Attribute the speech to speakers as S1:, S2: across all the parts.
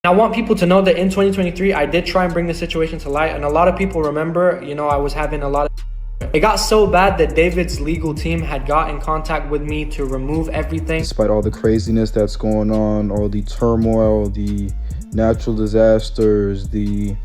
S1: I want people to know that in 2023, I did try and bring the situation to light. And a lot of people remember, I was having a lot of... It got so bad that David's legal team had got in contact with me to remove everything.
S2: Despite all the craziness that's going on, all the turmoil, the natural disasters, the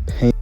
S2: pain,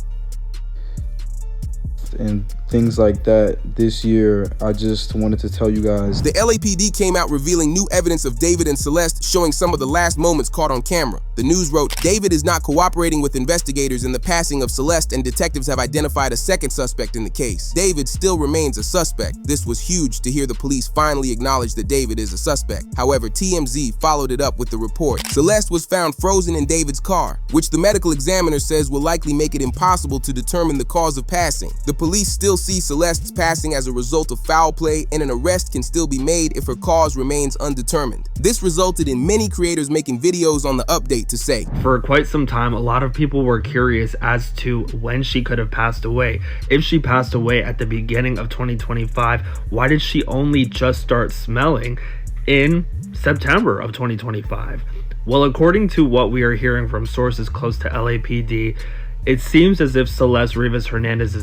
S2: and things like that, this year, I just wanted to tell you guys.
S3: The LAPD came out revealing new evidence of David and Celeste, showing some of the last moments caught on camera. The news wrote, David is not cooperating with investigators in the passing of Celeste, and detectives have identified a second suspect in the case. David still remains a suspect. This was huge to hear the police finally acknowledge that David is a suspect. However, TMZ followed it up with the report. Celeste was found frozen in David's car, which the medical examiner says will likely make it impossible to determine the cause of passing. The police still see Celeste's passing as a result of foul play, and an arrest can still be made if her cause remains undetermined. This resulted in many creators making videos on the update to say,
S4: for quite some time, a lot of people were curious as to when she could have passed away. If she passed away at the beginning of 2025, why did she only just start smelling in September of 2025? Well, according to what we are hearing from sources close to LAPD, it seems as if Celeste Rivas Hernandez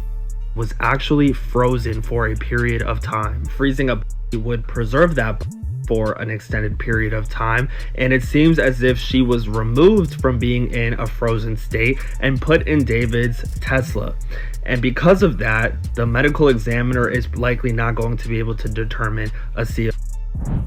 S4: was actually frozen for a period of time. Freezing a would preserve that for an extended period of time, and it seems as if she was removed from being in a frozen state and put in David's Tesla. And because of that, the medical examiner is likely not going to be able to determine a CO.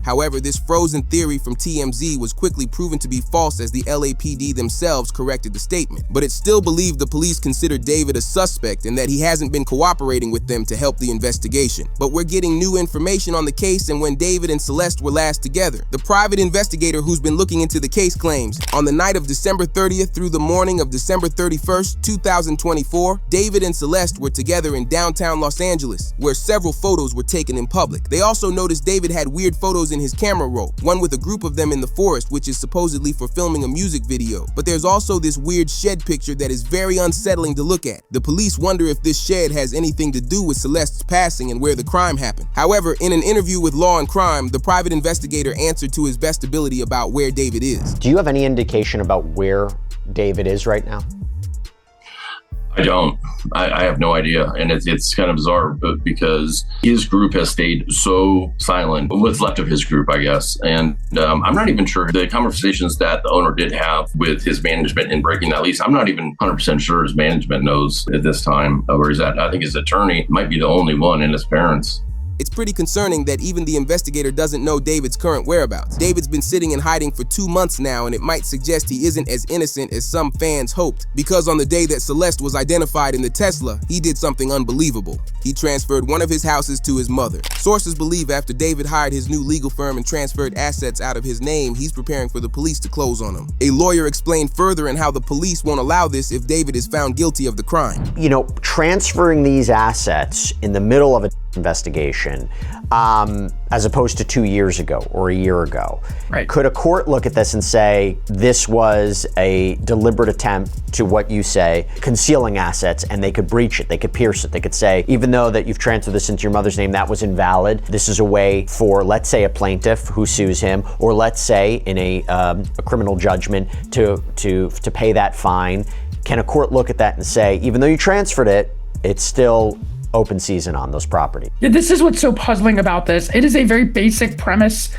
S3: However, this frozen theory from TMZ was quickly proven to be false as the LAPD themselves corrected the statement. But it's still believed the police consider David a suspect and that he hasn't been cooperating with them to help the investigation. But we're getting new information on the case and when David and Celeste were last together. The private investigator who's been looking into the case claims, on the night of December 30th through the morning of December 31st, 2024, David and Celeste were together in downtown Los Angeles, where several photos were taken in public. They also noticed David had weird photos in his camera roll, one with a group of them in the forest, which is supposedly for filming a music video. But there's also this weird shed picture that is very unsettling to look at. The police wonder if this shed has anything to do with Celeste's passing and where the crime happened. However, in an interview with Law and Crime, the private investigator answered to his best ability about where David is.
S5: Do you have any indication about where David is right now?
S6: I don't. I have no idea. And it's kind of bizarre, but because his group has stayed so silent, what's left of his group, I guess. And I'm not even sure the conversations that the owner did have with his management in breaking that lease. I'm not even 100% sure his management knows at this time where he's at. I think his attorney might be the only one, and his parents.
S3: It's pretty concerning that even the investigator doesn't know David's current whereabouts. David's been sitting in hiding for 2 months now, and it might suggest he isn't as innocent as some fans hoped. Because on the day that Celeste was identified in the Tesla, he did something unbelievable. He transferred one of his houses to his mother. Sources believe after David hired his new legal firm and transferred assets out of his name, he's preparing for the police to close on him. A lawyer explained further in how the police won't allow this if David is found guilty of the crime.
S5: You know, transferring these assets in the middle of an investigation, as opposed to 2 years ago or a year ago.
S7: Right.
S5: Could a court look at this and say, this was a deliberate attempt to, what you say, concealing assets, and they could breach it, they could pierce it, they could say, even though that you've transferred this into your mother's name, that was invalid. This is a way for, let's say, a plaintiff who sues him, or let's say in a criminal judgment to pay that fine. Can a court look at that and say, even though you transferred it, it's still open season on those properties?
S7: Yeah, this is what's so puzzling about this. It is a very basic premise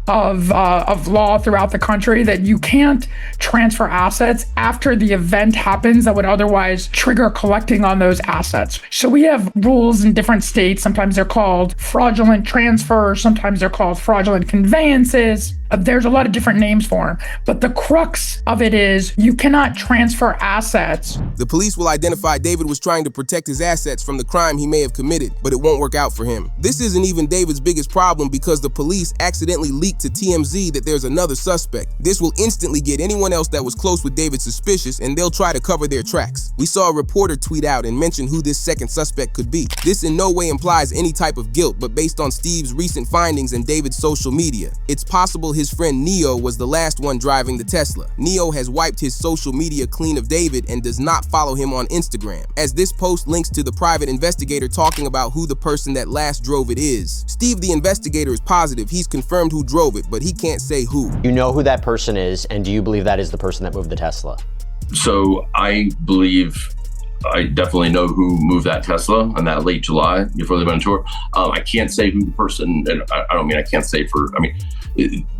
S7: of law throughout the country that you can't transfer assets after the event happens that would otherwise trigger collecting on those assets. So we have rules in different states. Sometimes they're called fraudulent transfers, sometimes they're called fraudulent conveyances. There's a lot of different names for them, but the crux of it is you cannot transfer assets.
S3: The police will identify David was trying to protect his assets from the crime he may have committed, but it won't work out for him. This isn't even David's biggest problem because the police accidentally leaked to TMZ that there's another suspect. This will instantly get anyone else that was close with David suspicious, and they'll try to cover their tracks. We saw a reporter tweet out and mention who this second suspect could be. This in no way implies any type of guilt, but based on Steve's recent findings and David's social media, it's possible his friend Neo was the last one driving the Tesla. Neo has wiped his social media clean of David and does not follow him on Instagram, as this post links to the private investigator talking about who the person that last drove it is. Steve the investigator is positive he's confirmed who drove drove it, but he can't say who.
S5: You know who that person is, and do you believe that is the person that moved the Tesla?
S6: So I believe I definitely know who moved that Tesla on that late July before they went on tour. I can't say who the person, and I don't mean I can't say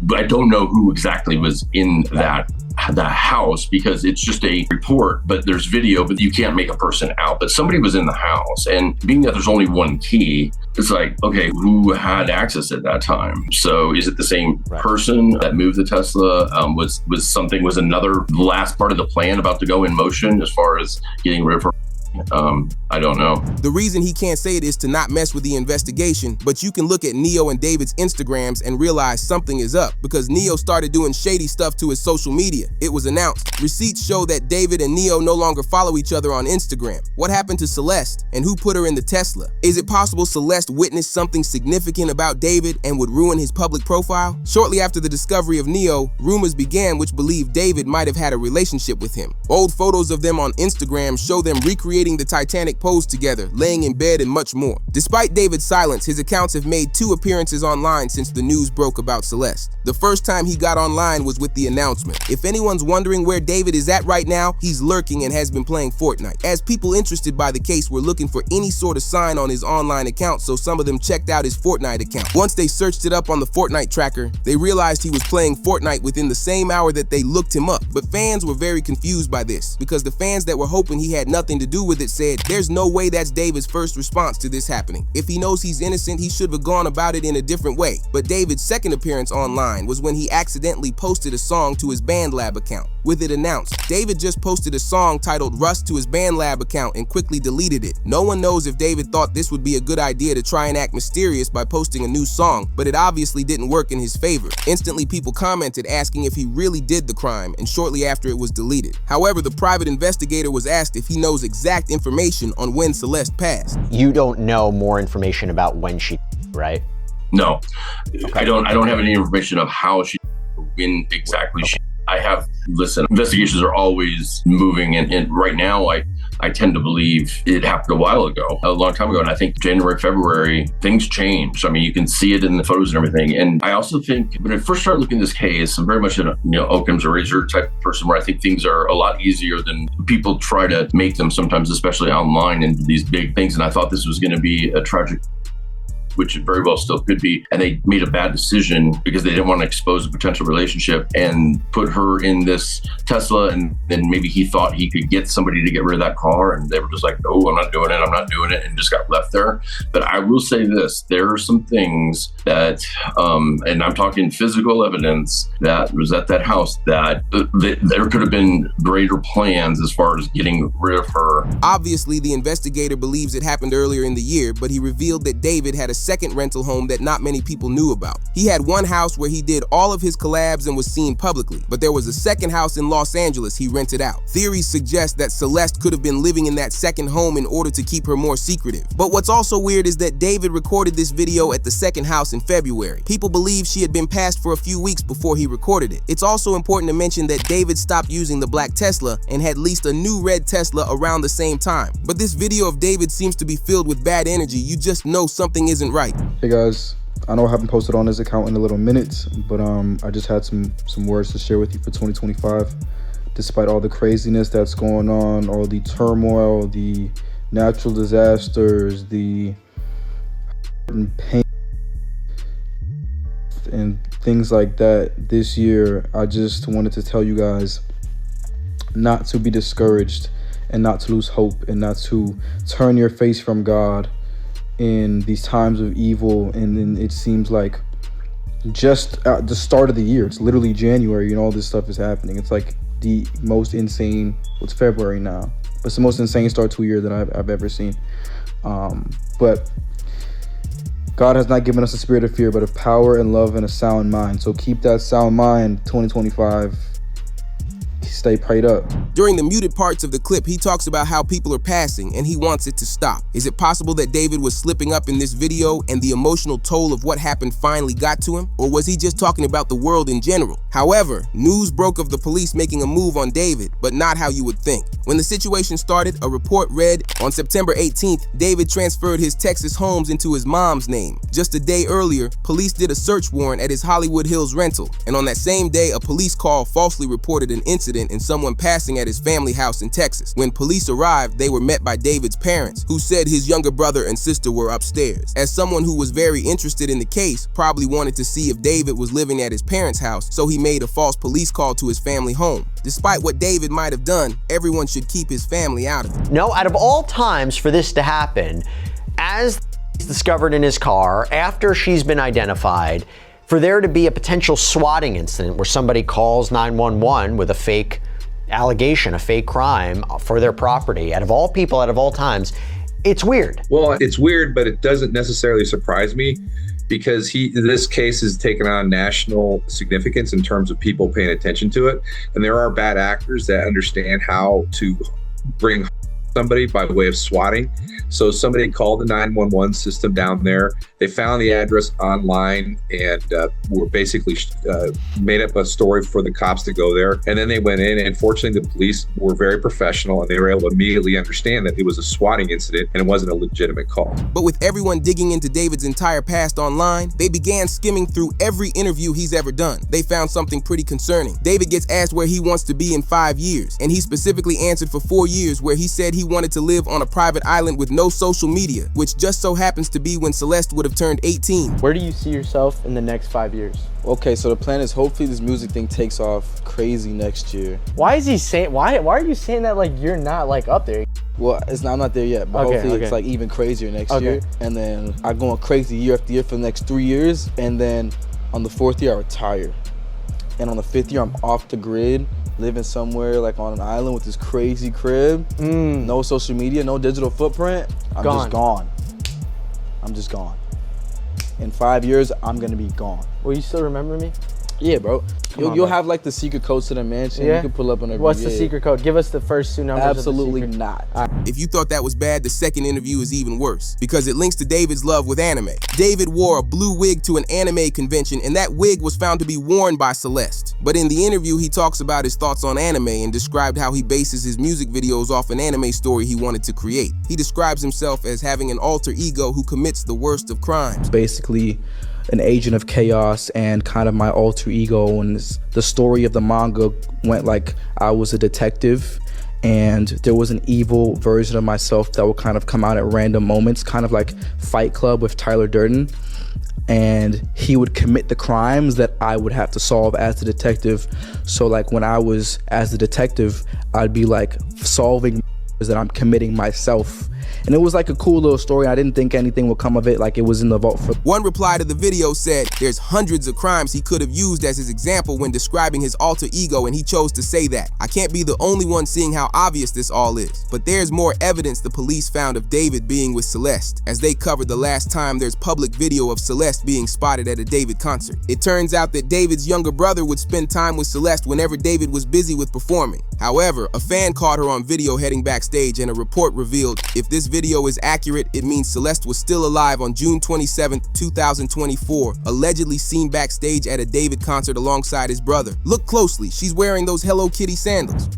S6: but I don't know who exactly was in that house because it's just a report, but there's video, but you can't make a person out. But somebody was in the house, and being that there's only one key, it's like, okay, who had access at that time? So is it the same person that moved the Tesla? Was another last part of the plan about to go in motion as far as getting rid of her? I don't know.
S3: The reason he can't say it is to not mess with the investigation, but you can look at Neo and David's Instagrams and realize something is up because Neo started doing shady stuff to his social media. It was announced. Receipts show that David and Neo no longer follow each other on Instagram. What happened to Celeste, and who put her in the Tesla? Is it possible Celeste witnessed something significant about David and would ruin his public profile? Shortly after the discovery of Neo, rumors began which believed David might have had a relationship with him. Old photos of them on Instagram show them recreating the Titanic pose together, laying in bed, and much more. Despite David's silence, his accounts have made 2 appearances online since the news broke about Celeste. The first time he got online was with the announcement. If anyone's wondering where David is at right now, he's lurking and has been playing Fortnite. As people interested by the case were looking for any sort of sign on his online account, so some of them checked out his Fortnite account. Once they searched it up on the Fortnite tracker, they realized he was playing Fortnite within the same hour that they looked him up. But fans were very confused by this, because the fans that were hoping he had nothing to do with it said, there's no way that's David's first response to this happening. If he knows he's innocent, he should have gone about it in a different way. But David's second appearance online was when he accidentally posted a song to his BandLab account. With it announced, David just posted a song titled Rust to his BandLab account and quickly deleted it. No one knows if David thought this would be a good idea to try and act mysterious by posting a new song, but it obviously didn't work in his favor. Instantly, people commented asking if he really did the crime, and shortly after it was deleted. However, the private investigator was asked if he knows exact information on when Celeste passed.
S5: You don't know more information about when she, right?
S6: No, okay. I don't have any information of how she, when exactly she. Investigations are always moving, and right now I tend to believe it happened a while ago, a long time ago, and I think January, February, things changed. I mean, you can see it in the photos and everything. And I also think when I first started looking at this case, I'm very much an Occam's razor type of person where I think things are a lot easier than people try to make them sometimes, especially online, into these big things. And I thought this was going to be a tragic, which it very well still could be. And they made a bad decision because they didn't want to expose a potential relationship and put her in this Tesla. And then maybe he thought he could get somebody to get rid of that car. And they were just like, no, I'm not doing it. And just got left there. But I will say this, there are some things that, and I'm talking physical evidence that was at that house that there could have been greater plans as far as getting rid of her.
S3: Obviously, the investigator believes it happened earlier in the year, but he revealed that David had a second rental home that not many people knew about. He had one house where he did all of his collabs and was seen publicly, but there was a second house in Los Angeles he rented out. Theories suggest that Celeste could have been living in that second home in order to keep her more secretive. But what's also weird is that David recorded this video at the second house in February. People believe she had been passed for a few weeks before he recorded it. It's also important to mention that David stopped using the black Tesla and had leased a new red Tesla around the same time. But this video of David seems to be filled with bad energy. You just know something isn't right.
S2: Hey guys, I know I haven't posted on this account in a little minute, but I just had some words to share with you for 2025. Despite all the craziness that's going on, all the turmoil, the natural disasters, the pain and things like that this year, I just wanted to tell you guys not to be discouraged and not to lose hope and not to turn your face from God in these times of evil. And then it seems like just at the start of the year, it's literally January and all this stuff is happening. It's like the most insane, it's February now, but it's the most insane start to a year that I've ever seen. But God has not given us a spirit of fear, but of power and love and a sound mind. So keep that sound mind, 2025. stay prayed up.
S3: During the muted parts of the clip, he talks about how people are passing and he wants it to stop. Is it possible that David was slipping up in this video and the emotional toll of what happened finally got to him? Or was he just talking about the world in general? However, news broke of the police making a move on David, but not how you would think. When the situation started, a report read, on September 18th, David transferred his Texas homes into his mom's name. Just a day earlier, police did a search warrant at his Hollywood Hills rental. And on that same day, a police call falsely reported an incident in someone passing at his family house in Texas. When police arrived, they were met by David's parents, who said his younger brother and sister were upstairs. As someone who was very interested in the case, probably wanted to see if David was living at his parents' house, so he made a false police call to his family home. Despite what David might have done, everyone should keep his family out of it.
S5: No, out of all times for this to happen, as he's discovered in his car, after she's been identified, for there to be a potential swatting incident where somebody calls 911 with a fake allegation, a fake crime for their property, out of all people, out of all times, it's weird.
S8: Well, it's weird, but it doesn't necessarily surprise me because this case has taken on national significance in terms of people paying attention to it. And there are bad actors that understand how to bring somebody by way of swatting. So somebody called the 911 system down there. They found the address online and were basically made up a story for the cops to go there. And then they went in, and fortunately the police were very professional and they were able to immediately understand that it was a swatting incident and it wasn't a legitimate call.
S3: But with everyone digging into David's entire past online, they began skimming through every interview he's ever done. They found something pretty concerning. David gets asked where he wants to be in 5 years, and he specifically answered for 4 years, where he said he wanted to live on a private island with no social media, which just so happens to be when Celeste would have turned 18.
S9: Where do you see yourself in the next 5 years?
S2: Okay, so the plan is hopefully this music thing takes off crazy next year.
S9: Why is he saying, why are you saying that like you're not like up there?
S2: Well, I'm not there yet, but hopefully it's like even crazier next year. And then I go on crazy year after year for the next 3 years. And then on the 4th year, I retire. And on the 5th year, I'm off the grid, living somewhere like on an island with this crazy crib. No social media, no digital footprint. I'm just gone. I'm just gone. In 5 years, I'm gonna be gone.
S9: Will you still remember me?
S2: Yeah, bro. You'll have like the secret codes to the mansion.
S9: Yeah?
S2: You can pull up on every.
S9: What's the secret code? Give us the first 2 numbers.
S2: Absolutely
S9: of the secret.
S2: not.
S3: If you thought that was bad, the second interview is even worse, because it links to David's love with anime. David wore a blue wig to an anime convention, and that wig was found to be worn by Celeste. But in the interview, he talks about his thoughts on anime and described how he bases his music videos off an anime story he wanted to create. He describes himself as having an alter ego who commits the worst of crimes.
S2: Basically an agent of chaos and kind of my alter ego, and the story of the manga went like I was a detective and there was an evil version of myself that would kind of come out at random moments, kind of like Fight Club with Tyler Durden, and he would commit the crimes that I would have to solve as the detective. So like when I was as the detective, I'd be like solving that I'm committing myself. And it was like a cool little story. I didn't think anything would come of it, like it was in the vault for.
S3: One reply to the video said there's hundreds of crimes he could have used as his example when describing his alter ego, and he chose to say that. I can't be the only one seeing how obvious this all is, but there's more evidence the police found of David being with Celeste, as they covered the last time there's public video of Celeste being spotted at a David concert. It turns out that David's younger brother would spend time with Celeste whenever David was busy with performing. However, a fan caught her on video heading backstage, and a report revealed if this video is accurate, it means Celeste was still alive on June 27, 2024, allegedly seen backstage at a David concert alongside his brother. Look closely, she's wearing those Hello Kitty sandals.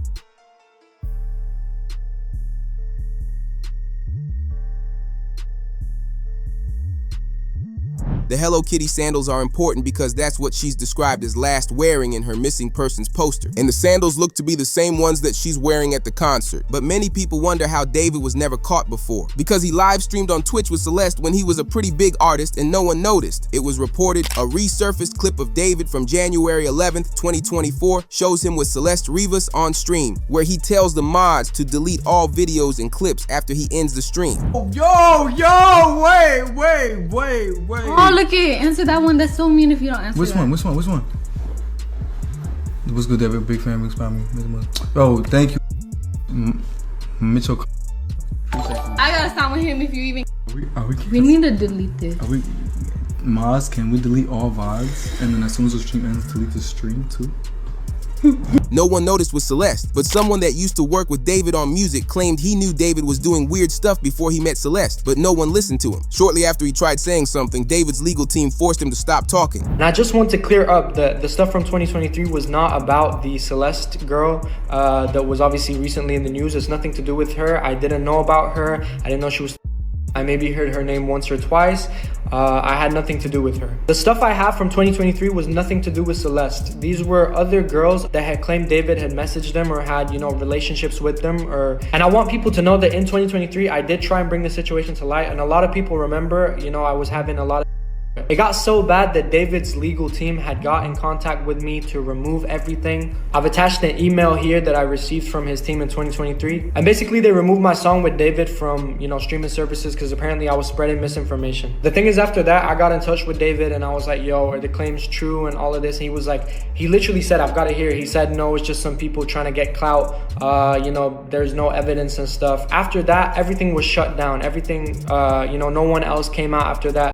S3: The Hello Kitty sandals are important because that's what she's described as last wearing in her missing persons poster. And the sandals look to be the same ones that she's wearing at the concert. But many people wonder how David was never caught before, because he live streamed on Twitch with Celeste when he was a pretty big artist and no one noticed. It was reported a resurfaced clip of David from January 11th, 2024 shows him with Celeste Rivas on stream, where he tells the mods to delete all videos and clips after he ends the stream.
S10: Yo, wait.
S11: Oh, look it. Answer that one. That's so mean if you don't answer
S10: Which one? What's good, David? Big fan, big spam me. Oh, thank you. Mitchell.
S11: I gotta stop with him if you even. We need to delete this.
S10: Maz, can we delete all VODs? And then as soon as the stream ends, delete the stream too?
S3: No one noticed with Celeste, but someone that used to work with David on music claimed he knew David was doing weird stuff before he met Celeste, but no one listened to him. Shortly after he tried saying something, David's legal team forced him to stop talking.
S1: And I just want to clear up that the stuff from 2023 was not about the Celeste girl that was obviously recently in the news. It's nothing to do with her. I didn't know about her. I didn't know she was... I maybe heard her name once or twice. I had nothing to do with her. The stuff I have from 2023 was nothing to do with Celeste. These were other girls that had claimed David had messaged them or had, you know, relationships with them. And I want people to know that in 2023, I did try and bring the situation to light. And a lot of people remember, you know, I was having a lot of... It got so bad that David's legal team had got in contact with me to remove everything. I've attached an email here that I received from his team in 2023. And basically they removed my song with David from, you know, streaming services because apparently I was spreading misinformation. The thing is, after that, I got in touch with David and I was like, yo, are the claims true and all of this? And he was like, he literally said, I've got it here. He said, no, it's just some people trying to get clout. You know, there's no evidence and stuff. After that, everything was shut down. Everything, you know, no one else came out after that.